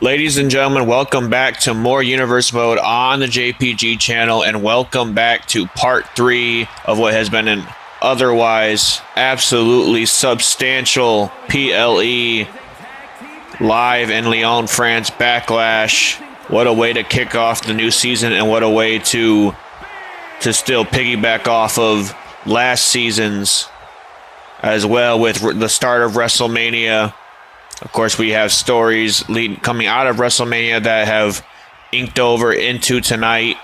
Ladies and gentlemen, welcome back to more Universe Mode on the JPG channel, and welcome back to part 3 of what has been an otherwise absolutely substantial PLE live in Lyon, France Backlash. What a way to kick off the new season, and what a way to still piggyback off of last season's as well with the start of WrestleMania. Of course, we have stories coming out of WrestleMania that have inked over into tonight.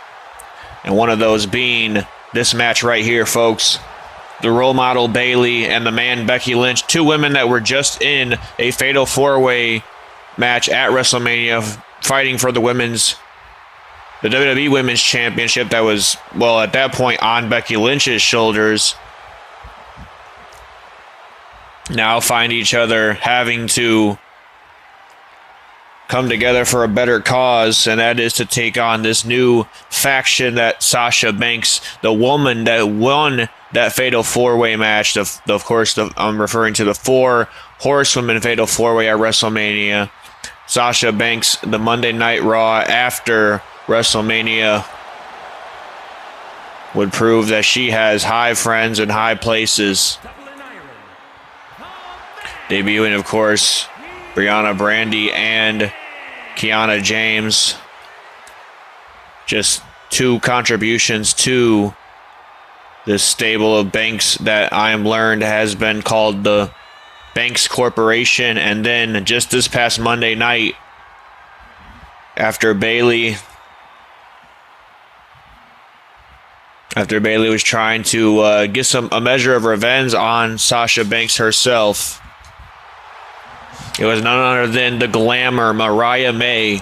And one of those being this match right here, folks. The role model Bayley and the man Becky Lynch. Two women that were just in a fatal four-way match at WrestleMania fighting for the WWE Women's Championship that was, well, at that point on Becky Lynch's shoulders. Now find each other having to come together for a better cause, and that is to take on this new faction that Sasha Banks, the woman that won that fatal four-way match. Of course, I'm referring to the four horsewomen fatal four-way at WrestleMania. Sasha Banks, the Monday Night Raw after WrestleMania, would prove that she has high friends in high places. Debuting, of course, Brianna Brandy and Kiana James. Just two contributions to this stable of Banks that I am learned has been called the Banks Corporation. And then just this past Monday night, after Bayley was trying to get a measure of revenge on Sasha Banks herself, it was none other than the glamour, Mariah May,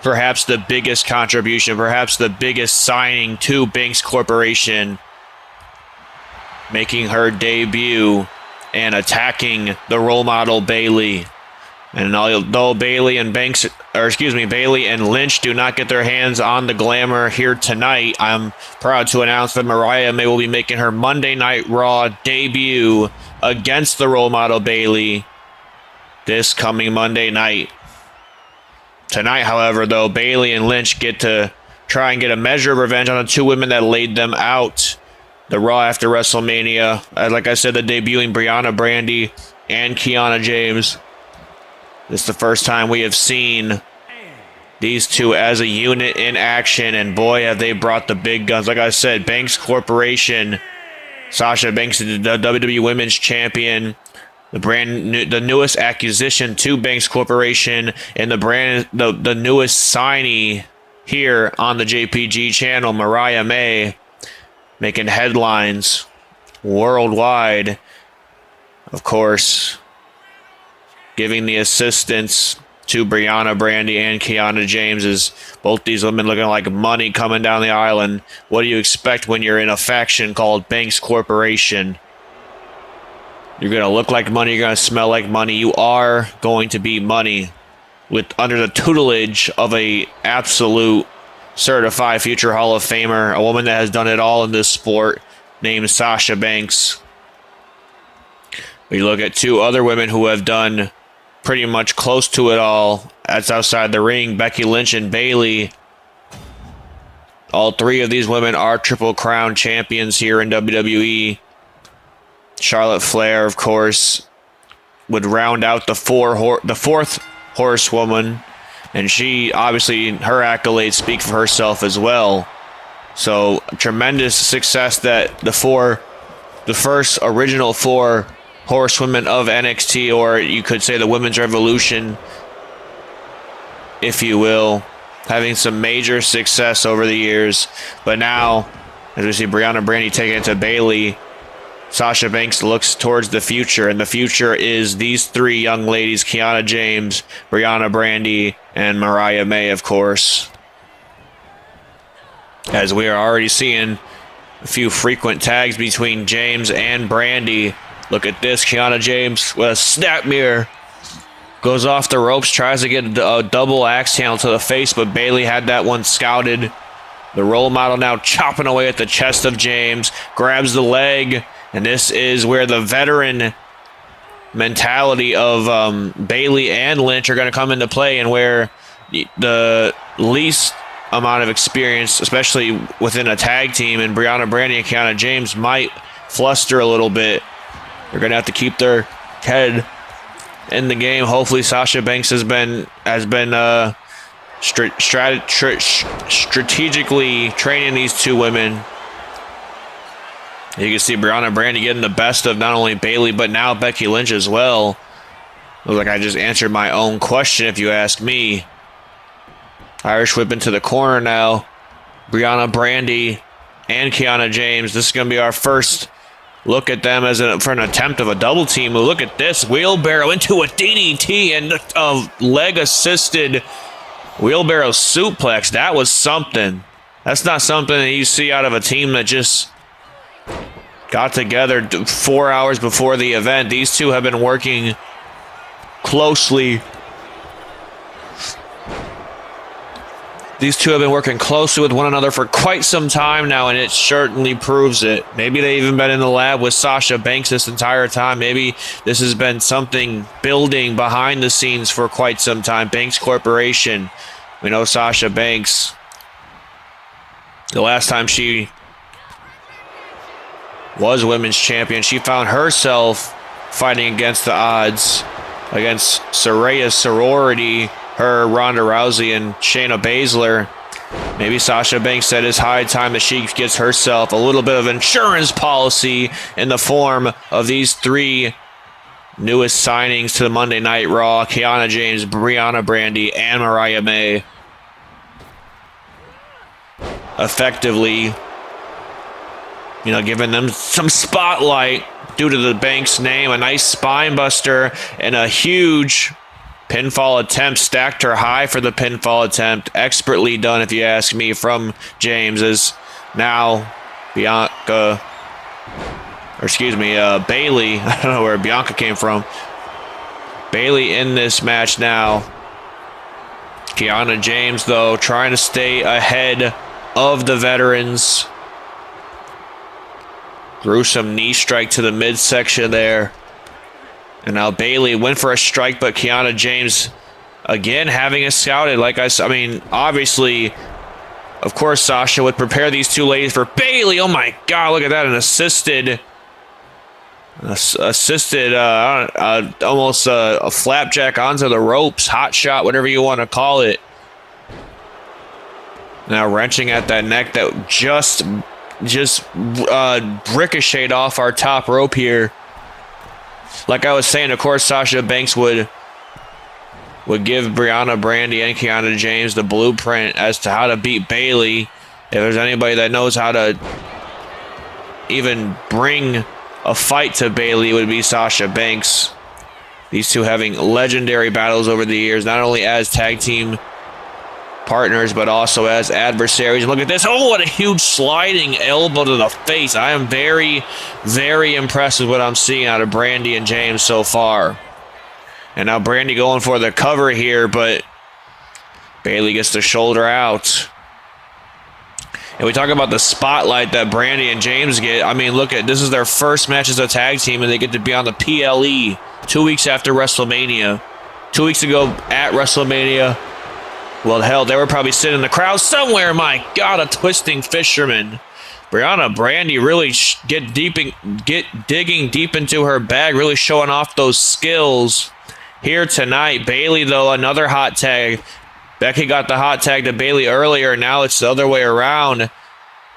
perhaps the biggest contribution, perhaps the biggest signing to Banks Corporation, making her debut and attacking the role model Bayley. And although Bayley and Lynch do not get their hands on the glamour here tonight, I'm proud to announce that Mariah May will be making her Monday Night Raw debut against the role model Bayley this coming Monday night. Tonight, however, though, Bayley and Lynch get to try and get a measure of revenge on the two women that laid them out the Raw after WrestleMania. Like I said, the debuting Brianna Brandy and Kiana James. This is the first time we have seen these two as a unit in action, and boy, have they brought the big guns. Like I said, Banks Corporation, Sasha Banks, the WWE Women's Champion, the newest acquisition to Banks Corporation, and the newest signee here on the JPG channel, Mariah May, making headlines worldwide. Of course, giving the assistance to Brianna Brandy and Kiana James, as both these women looking like money coming down the aisle. And what do you expect when you're in a faction called Banks Corporation? You're going to look like money. You're going to smell like money. You are going to be money under the tutelage of a absolute certified future Hall of Famer, a woman that has done it all in this sport, named Sasha Banks. We look at two other women who have done pretty much close to it all. That's outside the ring, Becky Lynch and Bayley. All three of these women are Triple Crown champions here in WWE. Charlotte Flair, of course, would round out the fourth horsewoman, and she, obviously, her accolades speak for herself as well. So, tremendous success that the first original four horsewomen of NXT, or you could say the Women's Revolution, if you will, having some major success over the years. But now, as we see Brianna Brandy taking it to Bayley, Sasha Banks looks towards the future, and the future is these three young ladies, Kiana James, Brianna Brandy, and Mariah May, of course. As we are already seeing a few frequent tags between James and Brandy. Look at this, Kiana James with a snap mirror. Goes off the ropes, tries to get a double axe handle to the face, but Bayley had that one scouted. The role model now chopping away at the chest of James, grabs the leg. And this is where the veteran mentality of Bayley and Lynch are going to come into play, and where the least amount of experience, especially within a tag team, and Brianna Brandy and Kiana James might fluster a little bit. They're going to have to keep their head in the game. Hopefully Sasha Banks has been strategically training these two women. You can see Brianna Brandy getting the best of not only Bayley, but now Becky Lynch as well. Looks like I just answered my own question, if you ask me. Irish whip into the corner now. Brianna Brandy and Kiana James. This is going to be our first look at them for an attempt of a double team. Look at this. Wheelbarrow into a DDT and a leg-assisted wheelbarrow suplex. That was something. That's not something that you see out of a team that just got together 4 hours before the event. These two have been working closely. These two have been working closely with one another for quite some time now, and it certainly proves it. Maybe they've even been in the lab with Sasha Banks this entire time. Maybe this has been something building behind the scenes for quite some time. Banks Corporation. We know Sasha Banks. The last time she was women's champion, she found herself fighting against the odds, against Soraya's sorority, her, Ronda Rousey, and Shayna Baszler. Maybe Sasha Banks said it's high time that she gets herself a little bit of insurance policy in the form of these three newest signings to the Monday Night Raw: Kiana James, Brianna Brandy, and Mariah May. Effectively, giving them some spotlight due to the Banks name. A nice spine buster and a huge pinfall attempt. Stacked her high for the pinfall attempt. Expertly done, if you ask me, from James. As now Bayley, I don't know where Bianca came from. Bayley in this match now. Kiana James, though, trying to stay ahead of the veterans. Gruesome knee strike to the midsection there. And now Bayley went for a strike, but Kiana James, again, having it scouted. Like I mean, obviously, of course, Sasha would prepare these two ladies for Bayley. Oh my God, look at that. An almost a flapjack onto the ropes, hot shot, whatever you want to call it. Now wrenching at that neck that just ricocheted off our top rope here. Like I was saying, of course, Sasha Banks would give Brianna Brandy and Kiana James the blueprint as to how to beat Bayley. If there's anybody that knows how to even bring a fight to Bayley, it would be Sasha Banks. These two having legendary battles over the years, not only as tag team partners, but also as adversaries. And look at this. Oh, what a huge sliding elbow to the face. I am very, very impressed with what I'm seeing out of Brandy and James so far. And now Brandy going for the cover here, but Bayley gets the shoulder out. And we talk about the spotlight that Brandy and James get. I mean, look at this. Is their first match as a tag team, and they get to be on the PLE 2 weeks after WrestleMania. 2 weeks ago at WrestleMania, well, hell, they were probably sitting in the crowd somewhere. My God, a twisting fisherman. Brianna Brandy really digging deep into her bag, really showing off those skills here tonight. Bayley, though, another hot tag. Becky got the hot tag to Bayley earlier. Now it's the other way around.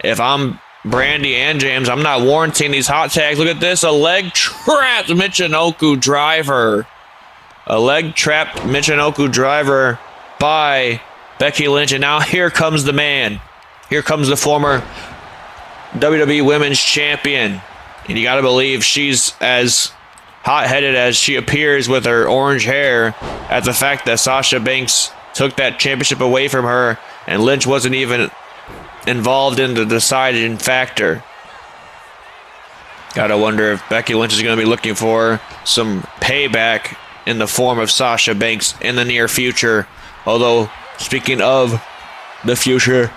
If I'm Brandy and James, I'm not warranting these hot tags. Look at this. A leg trapped Michinoku driver. A leg trapped Michinoku driver by Becky Lynch. And now here comes the man. Here comes the former WWE Women's Champion. And you got to believe she's as hot-headed as she appears with her orange hair at the fact that Sasha Banks took that championship away from her and Lynch wasn't even involved in the deciding factor. Gotta wonder if Becky Lynch is going to be looking for some payback in the form of Sasha Banks in the near future. Although, speaking of the future,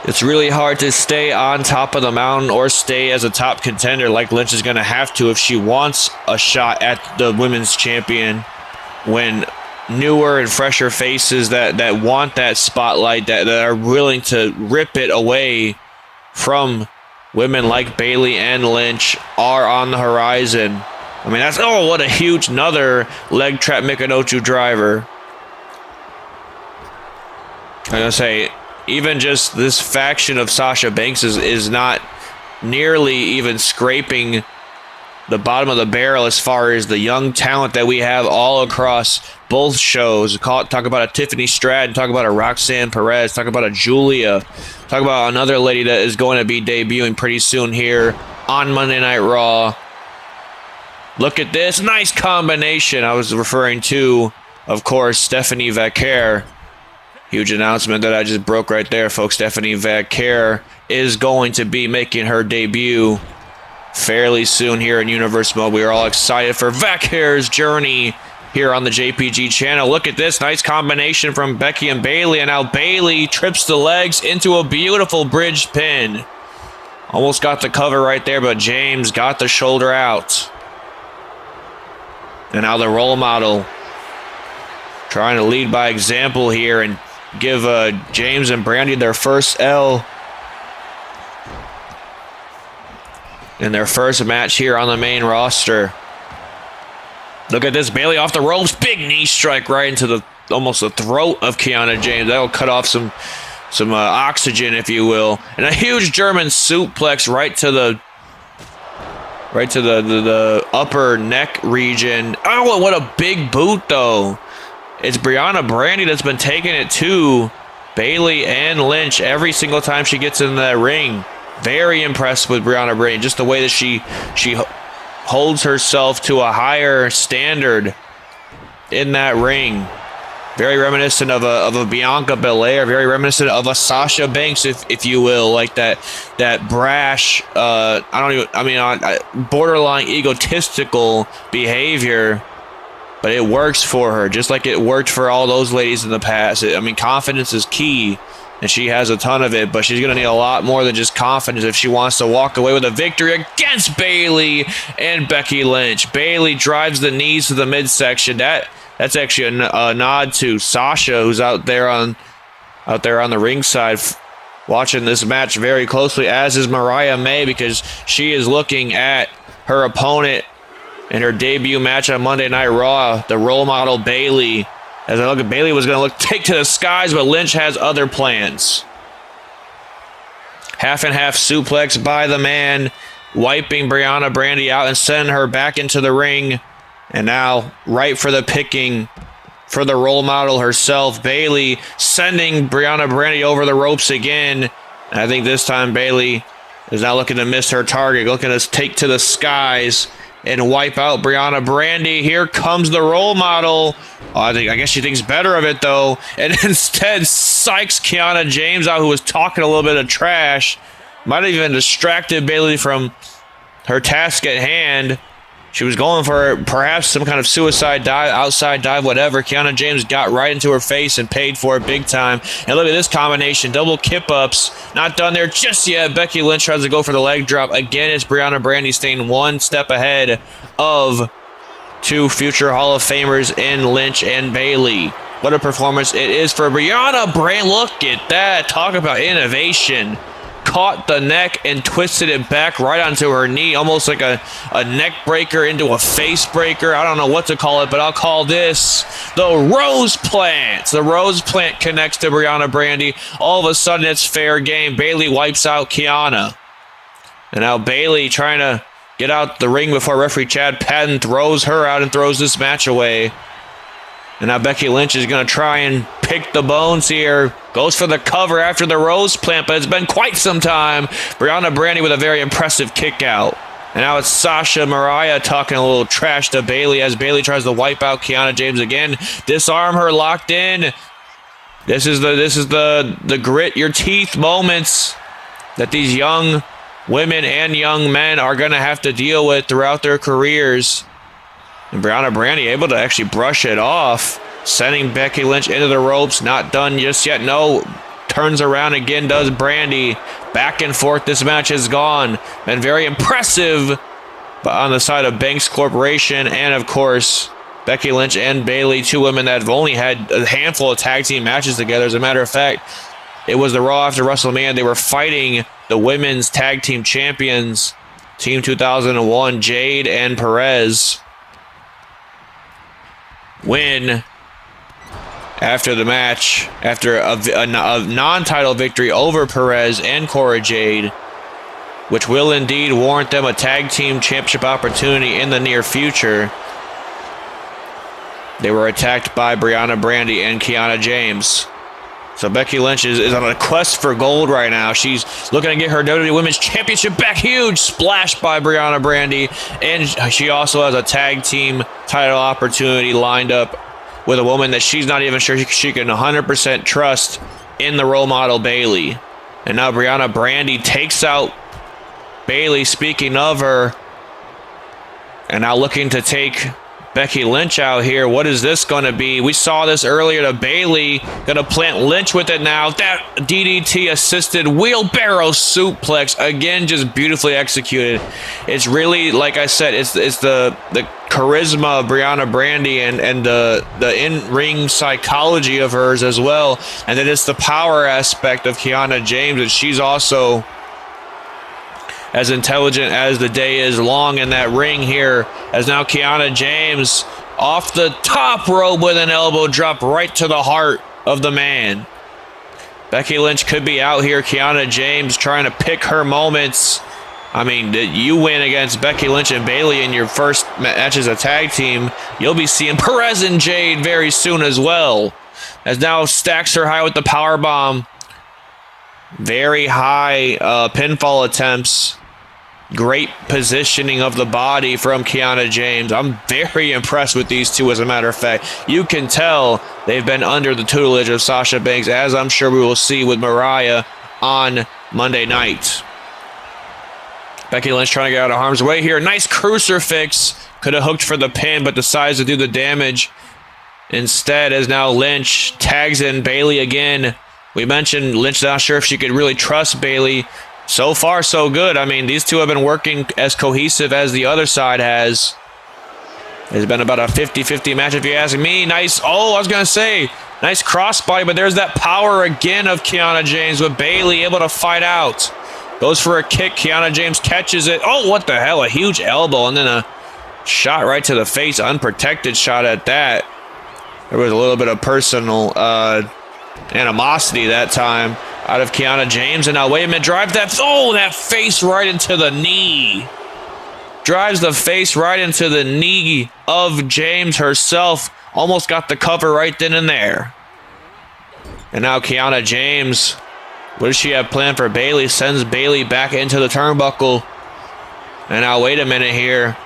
It's really hard to stay on top of the mountain or stay as a top contender like Lynch is going to have to if she wants a shot at the women's champion, when newer and fresher faces that want that spotlight, that are willing to rip it away from women like Bayley and Lynch are on the horizon. I mean, that's, oh, what a huge, another leg trap Mikinochu driver. I'm going to say, even just this faction of Sasha Banks is not nearly even scraping the bottom of the barrel as far as the young talent that we have all across both shows. Talk about a Tiffany Stratton, talk about a Roxanne Perez, talk about a Julia, talk about another lady that is going to be debuting pretty soon here on Monday Night Raw. Look at this nice combination. I was referring to, of course, Stephanie Vaquer. Huge announcement that I just broke right there, folks. Stephanie Vaquer is going to be making her debut fairly soon here in Universe Mode. We are all excited for Vaquer's journey here on the JPG channel. Look at this nice combination from Becky and Bayley, and now Bayley trips the legs into a beautiful bridge pin. Almost got the cover right there, but James got the shoulder out. And now the role model trying to lead by example here and give James and Brandy their first L in their first match here on the main roster. Look at this, Bayley off the ropes, big knee strike right into almost the throat of Kiana James. That'll cut off some oxygen, if you will, and a huge German suplex right to the upper neck region. Oh, what a big boot though. It's Brianna Brandy that's been taking it to Bayley and Lynch every single time she gets in that ring. Very impressed with Brianna Brandy, just the way that she holds herself to a higher standard in that ring. Very reminiscent of a Bianca Belair, very reminiscent of a Sasha Banks, if you will, like that brash, borderline egotistical behavior. But it works for her, just like it worked for all those ladies in the past. I mean, confidence is key, and she has a ton of it, but she's going to need a lot more than just confidence if she wants to walk away with a victory against Bayley and Becky Lynch. Bayley drives the knees to the midsection. That's actually a nod to Sasha, who's out there on the ringside watching this match very closely, as is Mariah May, because she is looking at her opponent in her debut match on Monday Night Raw, the role model Bayley. As I look at Bayley was going to take to the skies, but Lynch has other plans. Half and half suplex by the man, wiping Brianna Brandy out and sending her back into the ring. And now, right for the picking for the role model herself, Bayley sending Brianna Brandy over the ropes again. And I think this time Bayley is not looking to miss her target, looking to take to the skies and wipe out Brianna Brandy. Here comes the role model. I guess she thinks better of it, though, and instead psychs Kiana James out, who was talking a little bit of trash. Might have even distracted Bayley from her task at hand. She was going for perhaps some kind of suicide dive, outside dive, whatever. Kiana James got right into her face and paid for it big time. And look at this combination. Double kip-ups. Not done there just yet. Becky Lynch tries to go for the leg drop. Again, it's Brianna Brandy staying one step ahead of two future Hall of Famers in Lynch and Bayley. What a performance it is for Brianna Brandy. Look at that. Talk about innovation. Caught the neck and twisted it back right onto her knee, almost like a neck breaker into a face breaker. I don't know what to call it, but I'll call this the Rose Plant. The Rose Plant connects to Brianna Brandy. All of a sudden, it's fair game. Bayley wipes out Kiana. And now Bayley trying to get out the ring before referee Chad Patton throws her out and throws this match away. And now Becky Lynch is going to try and pick the bones here. Goes for the cover after the Rose Plant, but it's been quite some time. Brianna Brandy with a very impressive kick out. And now it's Sasha Mariah talking a little trash to Bayley as Bayley tries to wipe out Kiana James again. Disarm her, locked in. This is the grit your teeth moments that these young women and young men are going to have to deal with throughout their careers. And Brianna Brandy able to actually brush it off, sending Becky Lynch into the ropes. Not done just yet. No. turns around again, does Brandy. Back and forth this match has gone. Been very impressive on the side of Banks Corporation, and of course, Becky Lynch and Bayley, two women that have only had a handful of tag team matches together. As a matter of fact, it was the Raw after WrestleMania. They were fighting the women's tag team champions, Team 2001, Jade and Perez. Win after the match, after a non-title victory over Perez and Cora Jade, which will indeed warrant them a tag team championship opportunity in the near future. They were attacked by Brianna Brandy and Kiana James. So Becky Lynch is on a quest for gold right now. She's looking to get her WWE Women's Championship back. Huge splash by Brianna Brandy. And she also has a tag team title opportunity lined up with a woman that she's not even sure she can 100% trust in the role model, Bayley. And now Brianna Brandy takes out Bayley, speaking of her, and now looking to take Becky Lynch out here. What is this going to be? We saw this earlier to Bayley. Going to plant Lynch with it now. That DDT-assisted wheelbarrow suplex. Again, just beautifully executed. It's really, like I said, it's the charisma of Brianna Brandy and the in-ring psychology of hers as well. And then it's the power aspect of Kiana James. And she's also as intelligent as the day is long in that ring here, as now Kiana James off the top rope with an elbow drop right to the heart of the man. Becky Lynch could be out here. Kiana James trying to pick her moments. I mean, you win against Becky Lynch and Bayley in your first match as a tag team. You'll be seeing Perez and Jade very soon as well, as now stacks her high with the powerbomb. Very high pinfall attempts. Great positioning of the body from Kiana James. I'm very impressed with these two, as a matter of fact. You can tell they've been under the tutelage of Sasha Banks, as I'm sure we will see with Mariah on Monday night. Becky Lynch trying to get out of harm's way here. Nice crucifix. Could have hooked for the pin, but decides to do the damage instead, as now Lynch tags in Bayley again. We mentioned Lynch not sure if she could really trust Bayley. So far, so good. I mean, these two have been working as cohesive as the other side has. It's been about a 50-50 match, if you ask me. Nice, I was going to say, nice crossbody, but there's that power again of Kiana James with Bayley able to fight out. Goes for a kick. Kiana James catches it. Oh, what the hell? A huge elbow, and then a shot right to the face. Unprotected shot at that. There was a little bit of personal animosity that time out of Kiana James. And now, wait a minute, drive that. Oh, that face right into the knee. Drives the face right into the knee of James herself. Almost got the cover right then and there. And now Kiana James, what does she have planned for Bayley? Sends Bayley back into the turnbuckle. And now, wait a minute here.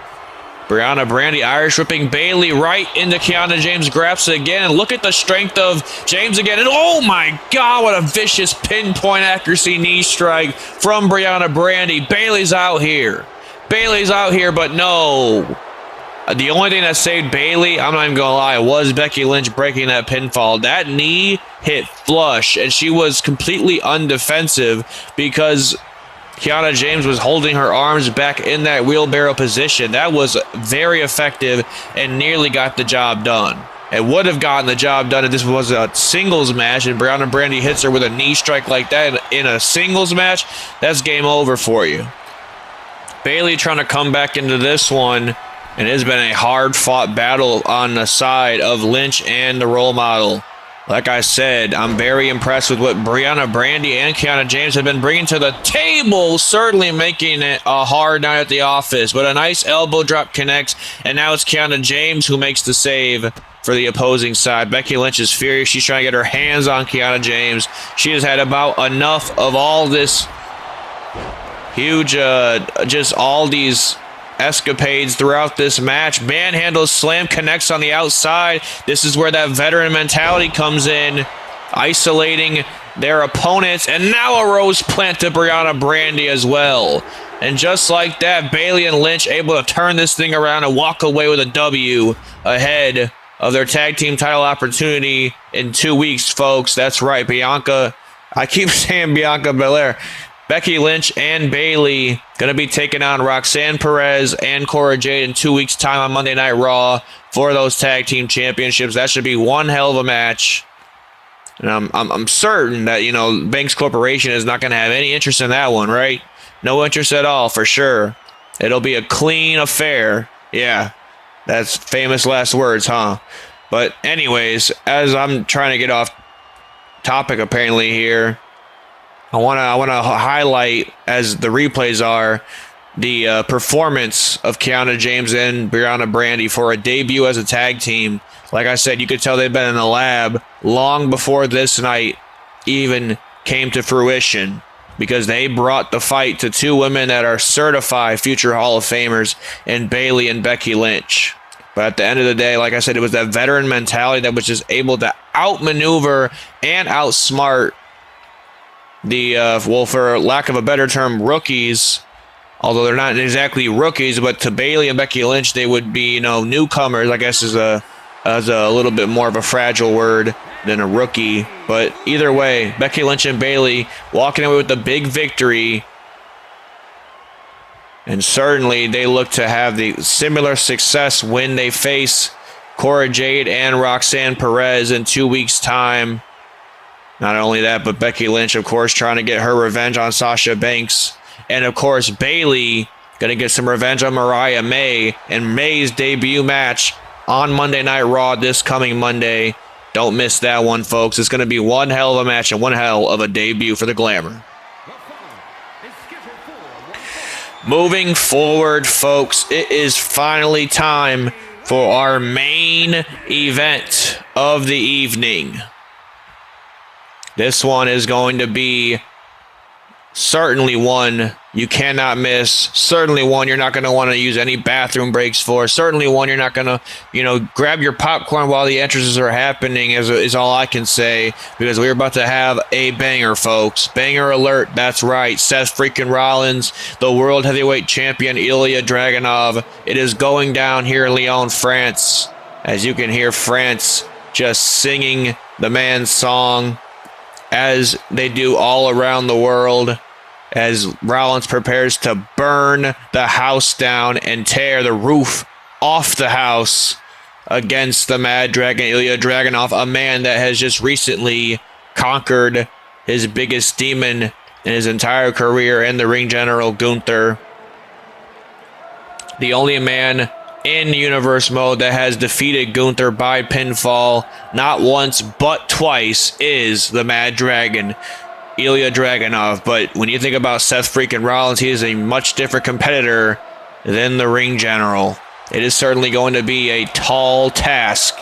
Brianna Brandy Irish whipping Bayley right into Kiana James. Grabs it again. And look at the strength of James again. And oh my God, what a vicious pinpoint accuracy knee strike from Brianna Brandy. Bayley's out here. Bayley's out here, but no. The only thing that saved Bayley, I'm not even going to lie, was Becky Lynch breaking that pinfall. That knee hit flush, and she was completely undefensive because Kiana James was holding her arms back in that wheelbarrow position. That was very effective and nearly got the job done. It would have gotten the job done if this was a singles match and Brianna Brandy hits her with a knee strike like that in a singles match. That's game over for you. Bayley trying to come back into this one, and it has been a hard-fought battle on the side of Lynch and the role model. Like I said, I'm very impressed with what Brianna Brandy and Kiana James have been bringing to the table, certainly making it a hard night at the office. But a nice elbow drop connects, and now it's Kiana James who makes the save for the opposing side. Becky Lynch is furious. She's trying to get her hands on Kiana James. She has had about enough of all this huge, just all these escapades throughout this match. Manhandle slam connects on the outside. This is where that veteran mentality comes in, isolating their opponents. And now a rose plant to Brianna Brandy as well. And just like that, Bayley and Lynch able to turn this thing around and walk away with a W ahead of their tag team title opportunity in 2 weeks, folks. That's right, Bianca. I keep saying Bianca Belair. Becky Lynch and Bayley going to be taking on Roxanne Perez and Cora Jade in 2 weeks' time on Monday Night Raw for those tag team championships. That should be one hell of a match. And I'm certain that, you know, Banks Corporation is not going to have any interest in that one, right? No interest at all, for sure. It'll be a clean affair. Yeah, that's famous last words, huh? But anyways, as I'm trying to get off topic apparently here, I want to highlight, as the replays are, the performance of Kiana James and Brianna Brandy for a debut as a tag team. Like I said, you could tell they've been in the lab long before this night even came to fruition, because they brought the fight to two women that are certified future Hall of Famers in Bayley and Becky Lynch. But at the end of the day, like I said, it was that veteran mentality that was just able to outmaneuver and outsmart the, well, for lack of a better term, rookies. Although they're not exactly rookies, but to Bayley and Becky Lynch, they would be, you know, newcomers, I guess is a little bit more of a fragile word than a rookie. But either way, Becky Lynch and Bayley walking away with the big victory. And certainly they look to have the similar success when they face Cora Jade and Roxanne Perez in 2 weeks' time. Not only that, but Becky Lynch, of course, trying to get her revenge on Sasha Banks. And, of course, Bayley going to get some revenge on Mariah May in May's debut match on Monday Night Raw this coming Monday. Don't miss that one, folks. It's going to be one hell of a match and one hell of a debut for the Glamour. Moving forward, folks, it is finally time for our main event of the evening. This one is going to be certainly one you cannot miss. Certainly one you're not going to want to use any bathroom breaks for. Certainly one you're not going to, you know, grab your popcorn while the entrances are happening is all I can say, because we're about to have a banger, folks. Banger alert. That's right. Seth Freakin Rollins, the World Heavyweight Champion Ilja Dragunov. It is going down here in Lyon, France. As you can hear France just singing the man's song, as they do all around the world, as Rollins prepares to burn the house down and tear the roof off the house against the Mad Dragon, Ilja Dragunov, a man that has just recently conquered his biggest demon in his entire career in the ring general, Gunther. The only man in universe mode that has defeated Gunther by pinfall not once but twice is the Mad Dragon, Ilja Dragunov. But when you think about Seth Freakin Rollins, he is a much different competitor than the ring general. It is certainly going to be a tall task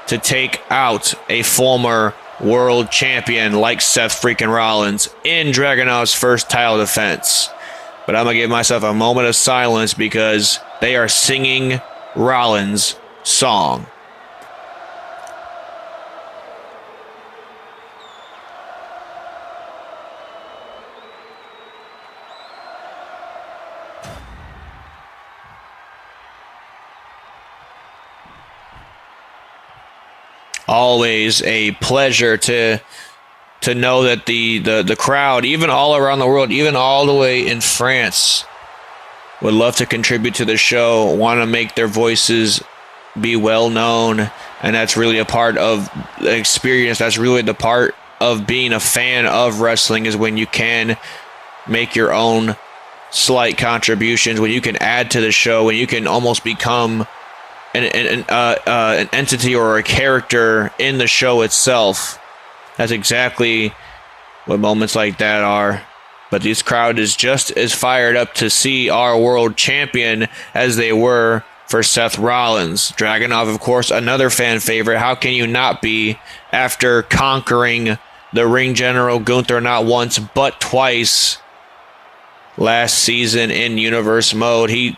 to take out a former world champion like Seth Freakin Rollins in Dragunov's first title defense. But I'm going to give myself a moment of silence because they are singing Rollins' song. Always a pleasure to know that the crowd, even all around the world, even all the way in France, would love to contribute to the show, want to make their voices be well known. And that's really a part of the experience. That's really the part of being a fan of wrestling, is when you can make your own slight contributions, when you can add to the show, when you can almost become an entity or a character in the show itself. That's exactly what moments like that are. But this crowd is just as fired up to see our world champion as they were for Seth Rollins. Dragunov, of course, another fan favorite. How can you not be, after conquering the ring general Gunther not once but twice last season in universe mode? He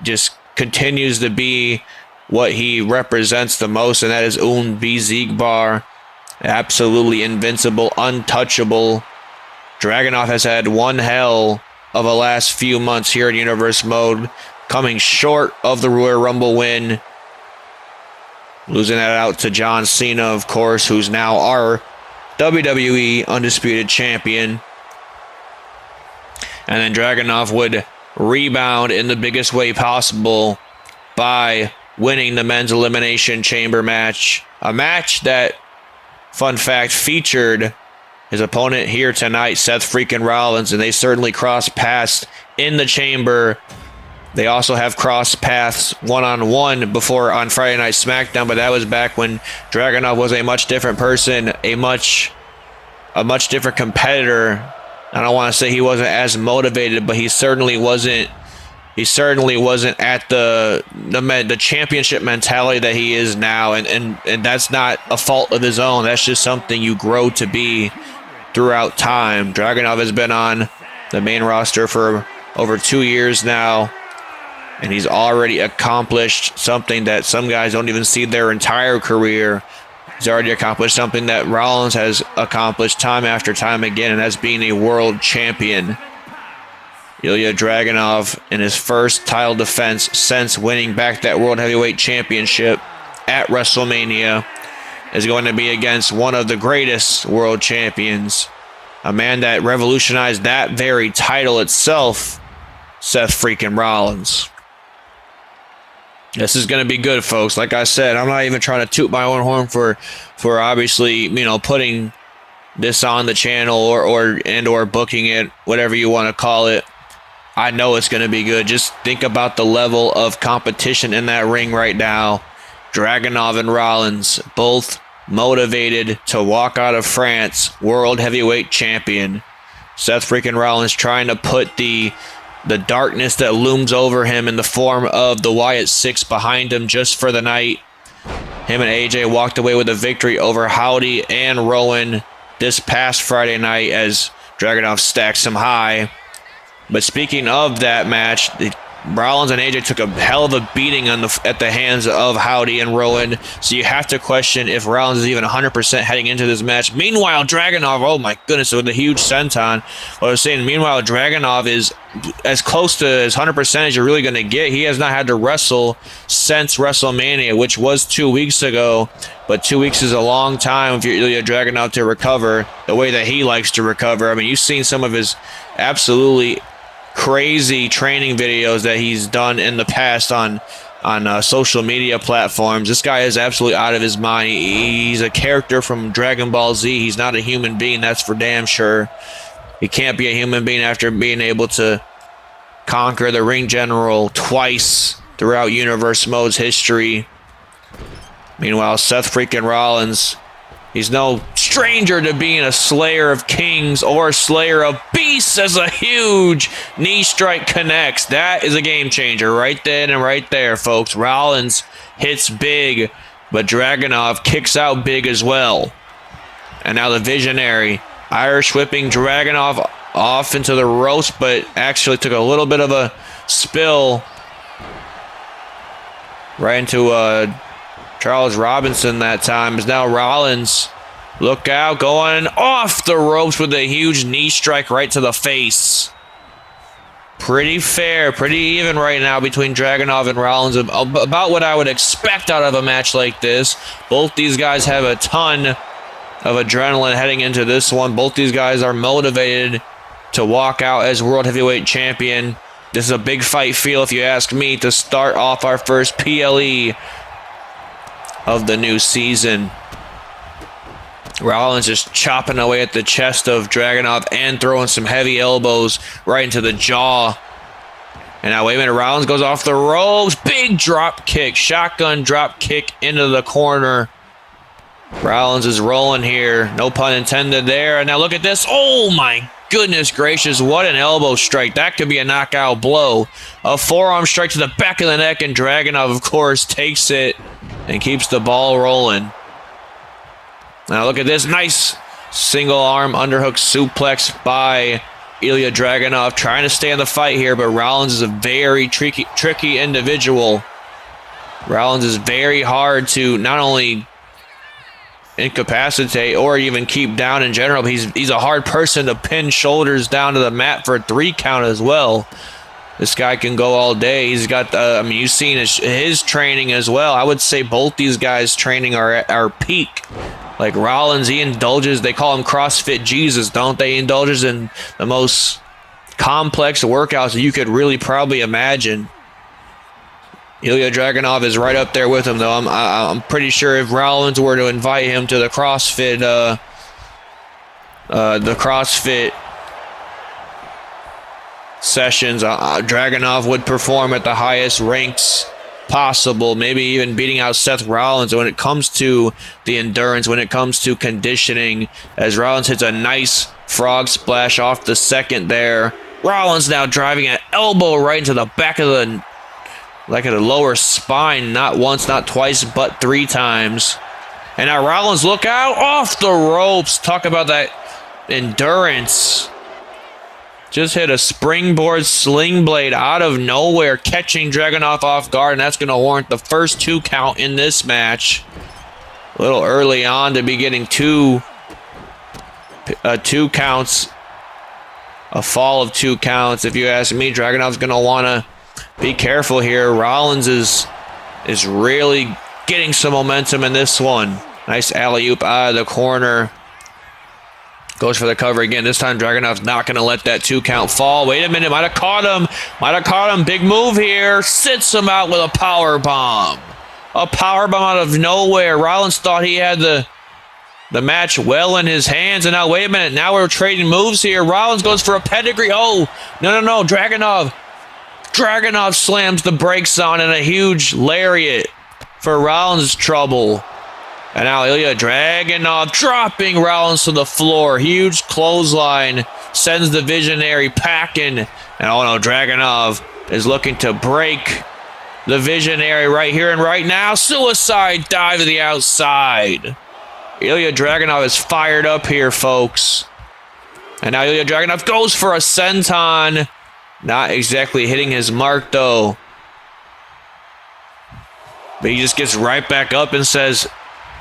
just continues to be what he represents the most, and that is unbesiegbar. Absolutely invincible, untouchable. Dragunov has had one hell of a last few months here in universe mode, coming short of the Royal Rumble win, losing that out to John Cena, of course, who's now our WWE Undisputed Champion. And then Dragunov would rebound in the biggest way possible by winning the men's elimination chamber match. A match that, fun fact, featured his opponent here tonight, Seth Freakin Rollins, and they certainly crossed paths in the chamber. They also have crossed paths one-on-one before on Friday Night SmackDown, but that was back when Dragunov was a much different person, a much different competitor. I don't want to say he wasn't as motivated, but he certainly wasn't at the championship mentality that he is now, and that's not a fault of his own. That's just something you grow to be throughout time. Dragunov has been on the main roster for over 2 years now, and he's already accomplished something that some guys don't even see their entire career. He's already accomplished something that Rollins has accomplished time after time again, and that's being a world champion. Ilja Dragunov, in his first title defense since winning back that World Heavyweight Championship at WrestleMania, is going to be against one of the greatest world champions, a man that revolutionized that very title itself, Seth Freakin Rollins. This is going to be good, folks. Like I said, I'm not even trying to toot my own horn for obviously, putting this on the channel or booking it, whatever you want to call it. I know it's going to be good. Just think about the level of competition in that ring right now. Dragunov and Rollins, both motivated to walk out of France World Heavyweight Champion. Seth Freakin Rollins trying to put the darkness that looms over him in the form of the Wyatt Six behind him just for the night. Him and AJ walked away with a victory over Howdy and Rowan this past Friday night as Dragunov stacks him high. But speaking of that match, Rollins and AJ took a hell of a beating at the hands of Howdy and Rowan. So you have to question if Rollins is even 100% heading into this match. Meanwhile, Dragunov, oh my goodness, with a huge senton. What I was saying, meanwhile, Dragunov is as close to as 100% as you're really going to get. He has not had to wrestle since WrestleMania, which was 2 weeks ago. But 2 weeks is a long time if you're Ilja Dragunov to recover the way that he likes to recover. I mean, you've seen some of his absolutely crazy training videos that he's done in the past on social media platforms. This guy is absolutely out of his mind. He's a character from Dragon Ball Z. He's not a human being, that's for damn sure. He can't be a human being after being able to conquer the Ring General twice throughout Universe Mode's history. Meanwhile, Seth Freakin Rollins, he's no stranger to being a slayer of kings or slayer of beasts as a huge knee strike connects. That is a game changer right then and right there, folks. Rollins hits big, but Dragunov kicks out big as well. And now the visionary Irish whipping Dragunov off into the ropes, but actually took a little bit of a spill right into Charles Robinson that time. Is now Rollins, look out, going off the ropes with a huge knee strike right to the face. Pretty fair, pretty even right now between Dragunov and Rollins. About what I would expect out of a match like this. Both these guys have a ton of adrenaline heading into this one. Both these guys are motivated to walk out as World Heavyweight Champion. This is a big fight feel, if you ask me, to start off our first PLE of the new season. Rollins just chopping away at the chest of Dragunov and throwing some heavy elbows right into the jaw. And now, wait a minute, Rollins goes off the ropes. Big drop kick, shotgun drop kick into the corner. Rollins is rolling here, no pun intended there. And now look at this. Oh my goodness gracious, what an elbow strike. That could be a knockout blow. A forearm strike to the back of the neck, and Dragunov, of course, takes it and keeps the ball rolling. Now look at this nice single arm underhook suplex by Ilja Dragunov, trying to stay in the fight here, but Rollins is a very tricky individual. Rollins is very hard to not only incapacitate or even keep down in general, but he's a hard person to pin shoulders down to the mat for a 3 count as well. This guy can go all day. He's got, you've seen his training as well. I would say both these guys' training are at our peak Like Rollins, he indulges, they call him CrossFit Jesus, don't they? He indulges in the most complex workouts that you could really probably imagine. Ilja Dragunov is right up there with him, though. I'm pretty sure if Rollins were to invite him to the CrossFit sessions, Dragunov would perform at the highest ranks possible, maybe even beating out Seth Rollins when it comes to the endurance, when it comes to conditioning, as Rollins hits a nice frog splash off the second there. Rollins now driving an elbow right into the back of the lower spine, not once, not twice, but 3 times. And now Rollins, look out, off the ropes. Talk about that endurance. Just hit a springboard sling blade out of nowhere, catching Dragunov off guard, and that's going to warrant the first 2 count in this match. A little early on to be getting 2 counts. A fall of 2 counts. If you ask me, Dragunov's going to want to be careful here. Rollins is really getting some momentum in this one. Nice alley-oop out of the corner. Goes for the cover again. This time Dragunov's not going to let that 2 count fall. Wait a minute. Might have caught him. Big move here. Sits him out with a power bomb. A power bomb out of nowhere. Rollins thought he had the match well in his hands. And now, wait a minute. Now we're trading moves here. Rollins goes for a pedigree. Oh, no. Dragunov slams the brakes on, and a huge lariat for Rollins' trouble. And now Ilja Dragunov dropping Rollins to the floor. Huge clothesline sends the Visionary packing. And oh no, Dragunov is looking to break the Visionary right here and right now. Suicide dive to the outside. Ilja Dragunov is fired up here, folks. And now Ilja Dragunov goes for a senton. Not exactly hitting his mark, though. But he just gets right back up and says,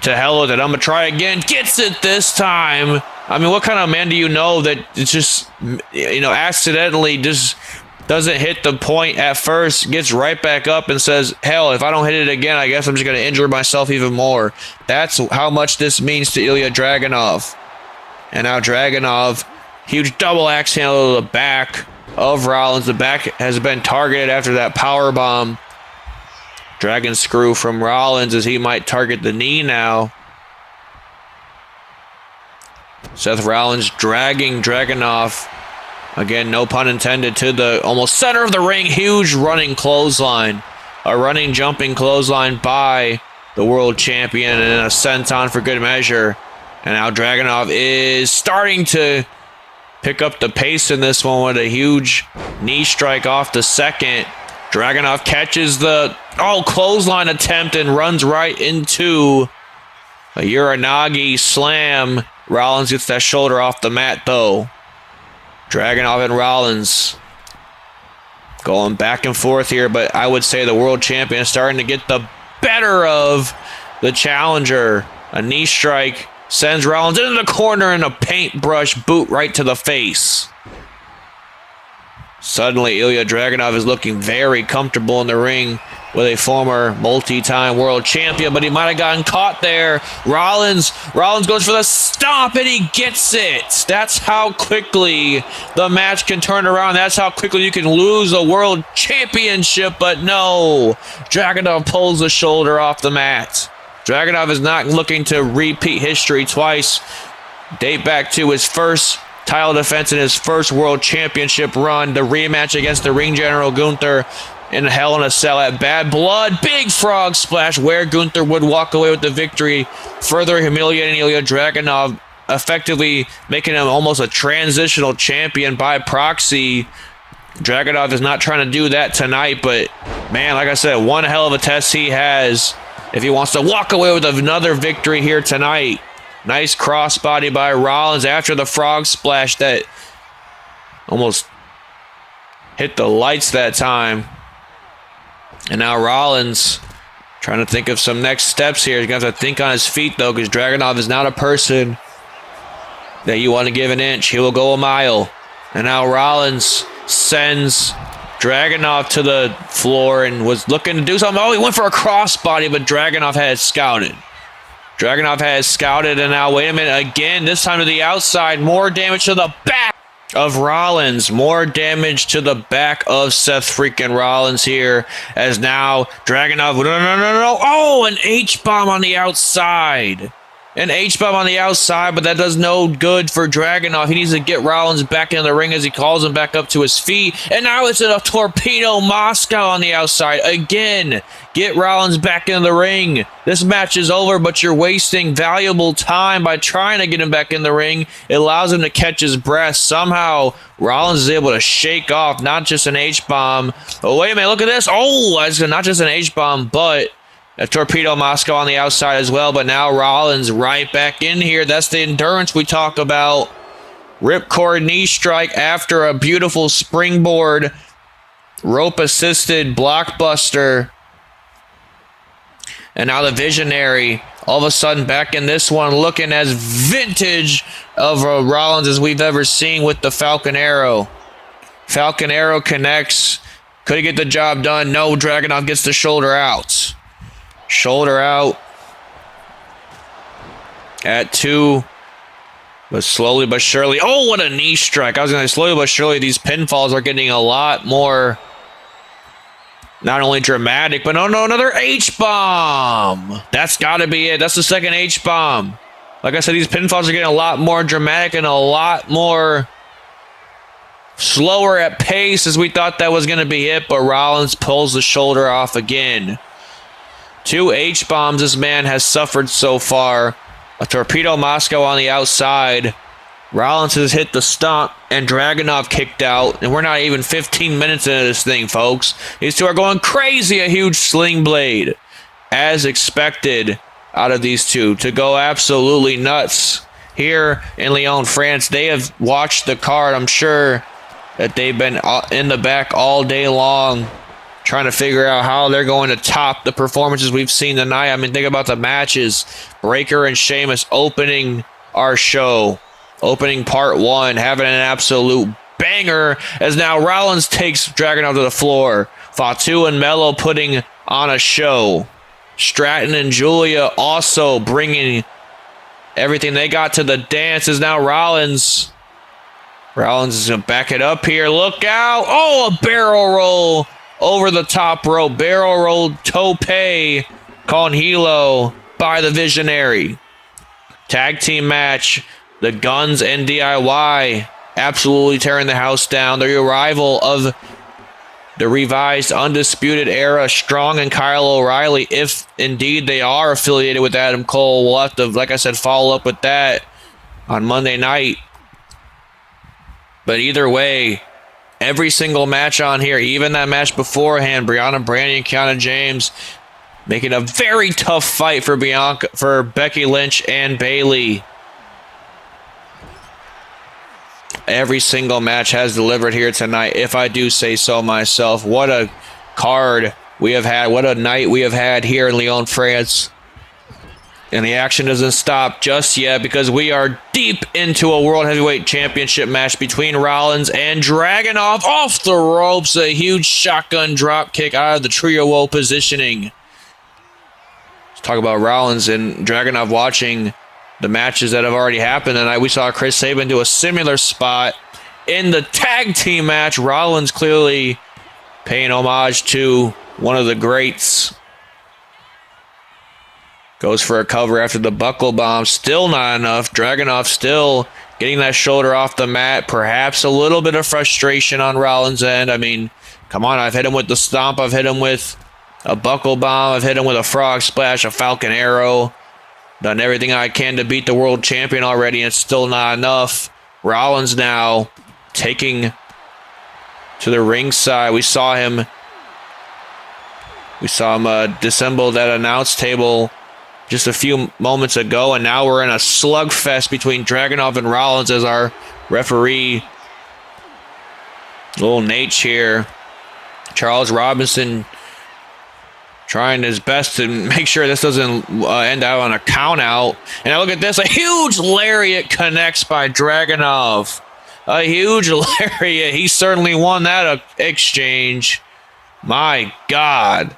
to hell with it, I'm going to try again. Gets it this time. I mean, what kind of man do you know that it's just, accidentally just doesn't hit the point at first, gets right back up and says, hell, if I don't hit it again, I guess I'm just going to injure myself even more. That's how much this means to Ilja Dragunov. And now Dragunov, huge double axe handle to the back of Rollins. The back has been targeted after that power bomb. Dragon screw from Rollins as he might target the knee now. Seth Rollins dragging Dragunov. Again, no pun intended, to the almost center of the ring. Huge running clothesline. A running jumping clothesline by the world champion, and a senton for good measure. And now Dragunov is starting to pick up the pace in this one with a huge knee strike off the second. Dragunov catches the clothesline attempt and runs right into a Uranagi slam. Rollins gets that shoulder off the mat, though. Dragunov and Rollins going back and forth here, but I would say the world champion is starting to get the better of the challenger. A knee strike sends Rollins into the corner, and a paintbrush boot right to the face. Suddenly, Ilja Dragunov is looking very comfortable in the ring with a former multi-time world champion, but he might have gotten caught there. Rollins goes for the stomp, and he gets it. That's how quickly the match can turn around. That's how quickly you can lose a world championship, but no. Dragunov pulls the shoulder off the mat. Dragunov is not looking to repeat history twice. Date back to his first title defense in his first world championship run, the rematch against the ring general Gunther in Hell in a Cell at Bad Blood. Big frog splash where Gunther would walk away with the victory, further humiliating Ilja Dragunov, effectively making him almost a transitional champion by proxy. Dragunov is not trying to do that tonight, but man, like I said, one hell of a test he has if he wants to walk away with another victory here tonight. Nice crossbody by Rollins after the frog splash that almost hit the lights that time. And now Rollins trying to think of some next steps here. He's going to have to think on his feet, though, because Dragunov is not a person that you want to give an inch. He will go a mile. And now Rollins sends Dragunov to the floor and was looking to do something. Oh, he went for a crossbody, but Dragunov had it scouted. Dragunov has scouted, and now, wait a minute, again, this time to the outside. More damage to the back of Rollins. More damage to the back of Seth Freakin Rollins here, as now Dragunov, no. Oh, an H-bomb on the outside. An H-bomb on the outside, but that does no good for Dragunov. He needs to get Rollins back in the ring as he calls him back up to his feet. And now it's a torpedo Moscow on the outside. Again, get Rollins back in the ring. This match is over, but you're wasting valuable time by trying to get him back in the ring. It allows him to catch his breath. Somehow, Rollins is able to shake off not just an H-bomb. Oh, wait a minute, look at this. Oh, that's not just an H-bomb, but a torpedo Moscow on the outside as well, but now Rollins right back in here. That's the endurance we talk about. Ripcord knee strike after a beautiful springboard rope-assisted blockbuster. And now the Visionary, all of a sudden back in this one, looking as vintage of Rollins as we've ever seen with the Falcon Arrow. Falcon Arrow connects. Could he get the job done? No, Dragunov gets the shoulder out. Shoulder out at 2, but slowly but surely. Oh, what a knee strike. I was going to say slowly but surely these pinfalls are getting a lot more, not only dramatic, but no, another H-bomb. That's got to be it. That's the second H-bomb. Like I said, these pinfalls are getting a lot more dramatic and a lot more slower at pace as we thought that was going to be it, but Rollins pulls the shoulder off again. 2 H-bombs this man has suffered so far. A torpedo Moscow on the outside. Rollins has hit the stump, and Dragunov kicked out. And we're not even 15 minutes into this thing, folks. These two are going crazy. A huge sling blade, as expected, out of these two, to go absolutely nuts. Here in Lyon, France, they have watched the card. I'm sure that they've been in the back all day long, trying to figure out how they're going to top the performances we've seen tonight. I mean, think about the matches. Breaker and Sheamus opening our show. Opening part 1, having an absolute banger, as now Rollins takes Dragunov to the floor. Fatu and Mello putting on a show. Stratton and Julia also bringing everything they got to the dance, as now Rollins is going to back it up here. Look out. Oh, a barrel roll over the top rope. Barrel roll tope con hilo by the Visionary. Tag team match. The Guns and DIY absolutely tearing the house down. The arrival of the revised Undisputed Era, Strong and Kyle O'Reilly, if indeed they are affiliated with Adam Cole. We'll have to, like I said, follow up with that on Monday night. But either way, every single match on here, even that match beforehand, Brianna Brandy and Kiana James making a very tough fight for Becky Lynch and Bayley. Every single match has delivered here tonight, if I do say so myself. What a card we have had. What a night we have had here in Lyon, France. And the action doesn't stop just yet, because we are deep into a World Heavyweight Championship match between Rollins and Dragunov. Off the ropes, a huge shotgun drop kick out of the trio woe positioning. Let's talk about Rollins and Dragunov watching the matches that have already happened tonight. We saw Chris Sabin do a similar spot in the tag team match. Rollins clearly paying homage to one of the greats. Goes for a cover after the buckle bomb. Still not enough. Dragunov still getting that shoulder off the mat. Perhaps a little bit of frustration on Rollins' end. I mean, come on. I've hit him with the stomp. I've hit him with a buckle bomb. I've hit him with a frog splash, a Falcon Arrow. Done everything I can to beat the world champion already, and it's still not enough. Rollins now taking to the ringside. We saw him disassemble that announce table just a few moments ago, and now we're in a slugfest between Dragunov and Rollins as our referee, little Nate here, Charles Robinson, trying his best to make sure this doesn't end out on a count out. And now look at this. A huge lariat connects by Dragunov. A huge lariat. He certainly won that exchange. My God.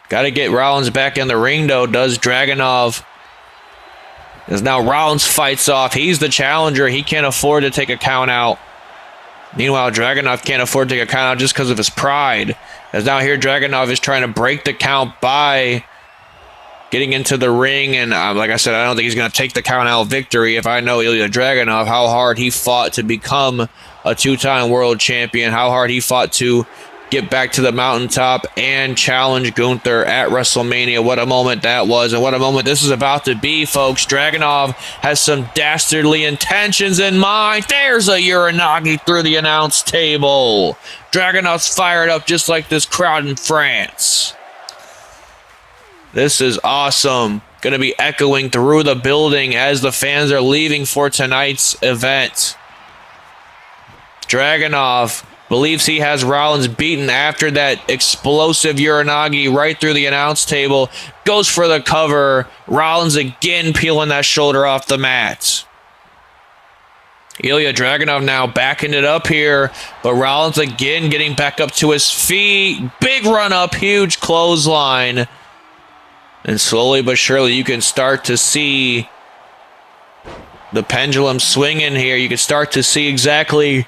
Got to get Rollins back in the ring, though, does Dragunov. As now Rollins fights off. He's the challenger. He can't afford to take a count out. Meanwhile, Dragunov can't afford to take a count out just because of his pride. As now here, Dragunov is trying to break the count by getting into the ring. And like I said, I don't think he's going to take the count out victory. If I know Ilja Dragunov, how hard he fought to become a two-time world champion, how hard he fought to get back to the mountaintop and challenge Gunther at WrestleMania. What a moment that was, and what a moment this is about to be, folks. Dragunov has some dastardly intentions in mind. There's a Uranagi through the announce table. Dragunov's fired up just like this crowd in France. This is awesome. Going to be echoing through the building as the fans are leaving for tonight's event. Dragunov believes he has Rollins beaten after that explosive Uranagi right through the announce table. Goes for the cover. Rollins again peeling that shoulder off the mat. Ilja Dragunov now backing it up here, but Rollins again getting back up to his feet. Big run up, huge clothesline. And slowly but surely you can start to see the pendulum swinging here. You can start to see exactly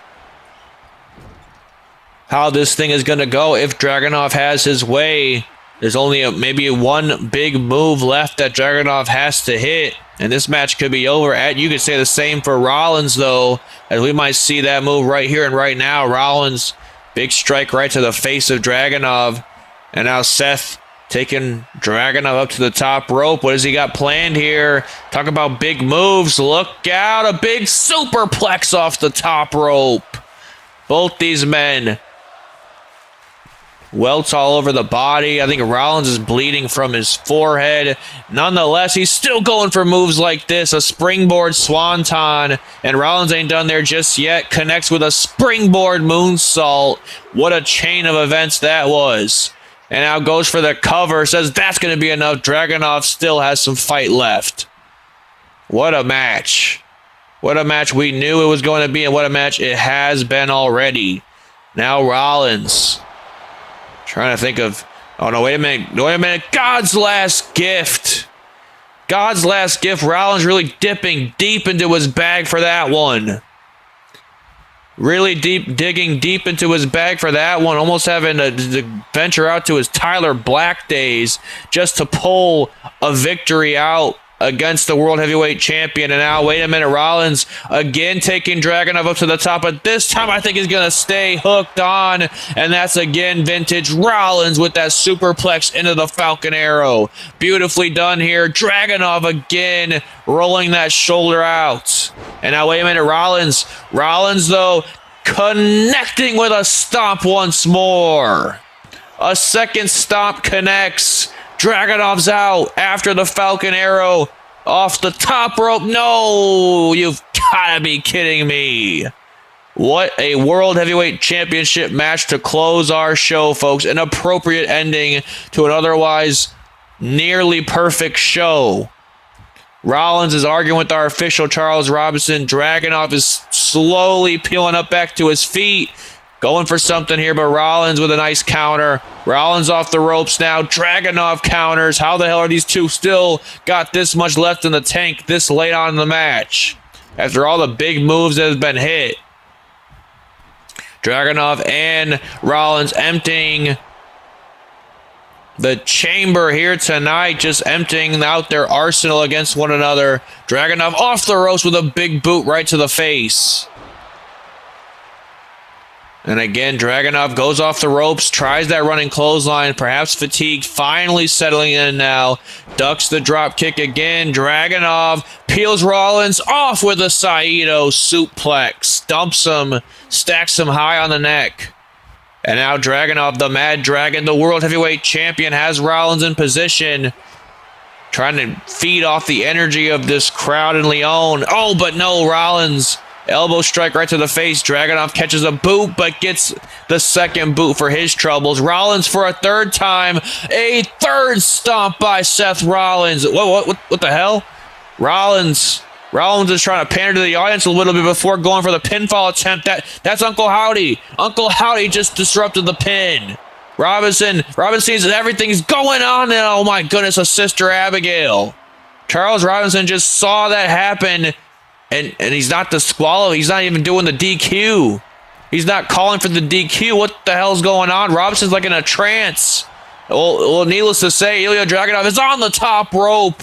how this thing is going to go if Dragunov has his way. There's only maybe one big move left that Dragunov has to hit, and this match could be over. You could say the same for Rollins, though, as we might see that move right here and right now. Rollins, big strike right to the face of Dragunov, and now Seth taking Dragunov up to the top rope. What has he got planned here? Talk about big moves. Look out, a big superplex off the top rope. Both these men, welts all over the body. I think Rollins is bleeding from his forehead. Nonetheless, he's still going for moves like this. A springboard swanton. And Rollins ain't done there just yet. Connects with a springboard moonsault. What a chain of events that was. And now goes for the cover. Says that's going to be enough. Dragunov still has some fight left. What a match. What a match we knew it was going to be. And what a match it has been already. Now Rollins. Trying to think of, oh no, wait a minute. God's last gift. God's last gift. Rollins really dipping deep into his bag for that one. Really digging deep into his bag for that one. Almost having to venture out to his Tyler Black days just to pull a victory out against the World Heavyweight Champion. And now, wait a minute, Rollins again taking Dragunov up to the top, but this time I think he's going to stay hooked on, and that's again vintage Rollins with that superplex into the Falcon Arrow. Beautifully done here. Dragunov again rolling that shoulder out. And now, wait a minute, Rollins, though, connecting with a stomp once more. A second stomp connects. Dragunov's out after the Falcon Arrow off the top rope. No, you've got to be kidding me. What a World Heavyweight Championship match to close our show, folks. An appropriate ending to an otherwise nearly perfect show. Rollins is arguing with our official Charles Robinson. Dragunov is slowly peeling up back to his feet. Going for something here, but Rollins with a nice counter. Rollins off the ropes now. Dragunov counters. How the hell are these two still got this much left in the tank this late on in the match? After all the big moves that have been hit. Dragunov and Rollins emptying the chamber here tonight. Just emptying out their arsenal against one another. Dragunov off the ropes with a big boot right to the face. And again, Dragunov goes off the ropes, tries that running clothesline, perhaps fatigued, finally settling in now. Ducks the drop kick again. Dragunov peels Rollins off with a Saito suplex. Dumps him, stacks him high on the neck. And now Dragunov, the Mad Dragon, the World Heavyweight Champion, has Rollins in position. Trying to feed off the energy of this crowd in Lyon. Oh, but no, Rollins. Elbow strike right to the face. Dragunov catches a boot, but gets the second boot for his troubles. Rollins for a third time. A third stomp by Seth Rollins. What the hell? Rollins is trying to pander to the audience a little bit before going for the pinfall attempt. That's Uncle Howdy. Uncle Howdy just disrupted the pin. Robinson sees that everything's going on, and oh my goodness, a Sister Abigail. Charles Robinson just saw that happen, and he's not disqualified. He's not even doing the DQ. He's not calling for the DQ. What the hell's going on? Robinson's like in a trance. Well, needless to say, Ilja Dragunov is on the top rope.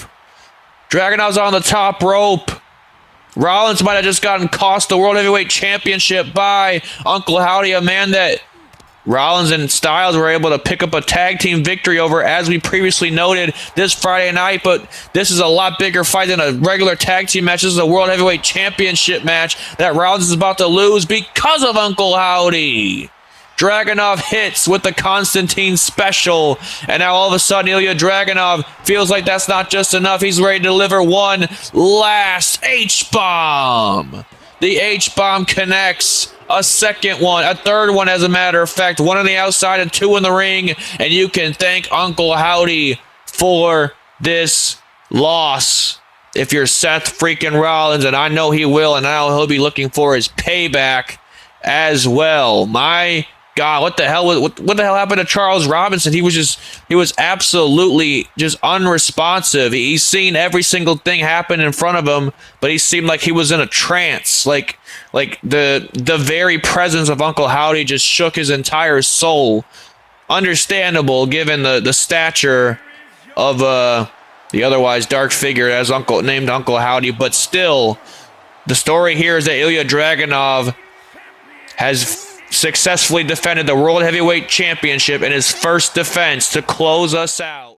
Dragunov's on the top rope. Rollins might have just gotten cost the World Heavyweight Championship by Uncle Howdy, a man that Rollins and Styles were able to pick up a tag team victory over, as we previously noted, this Friday night. But this is a lot bigger fight than a regular tag team match. This is a World Heavyweight Championship match that Rollins is about to lose because of Uncle Howdy. Dragunov hits with the Constantine special, and now all of a sudden Ilja Dragunov feels like that's not just enough. He's ready to deliver one last H-bomb. The H-bomb connects. A second one, a third one, as a matter of fact. One on the outside and two in the ring, and you can thank Uncle Howdy for this loss. If you're Seth Freakin Rollins, and I know he will, and now he'll be looking for his payback as well. My God, what the hell happened to Charles Robinson? He was absolutely just unresponsive. He's seen every single thing happen in front of him, but he seemed like he was in a trance. Like the very presence of Uncle Howdy just shook his entire soul. Understandable given the stature of the otherwise dark figure as named Uncle Howdy, but still, the story here is that Ilja Dragunov has successfully defended the World Heavyweight Championship in his first defense to close us out.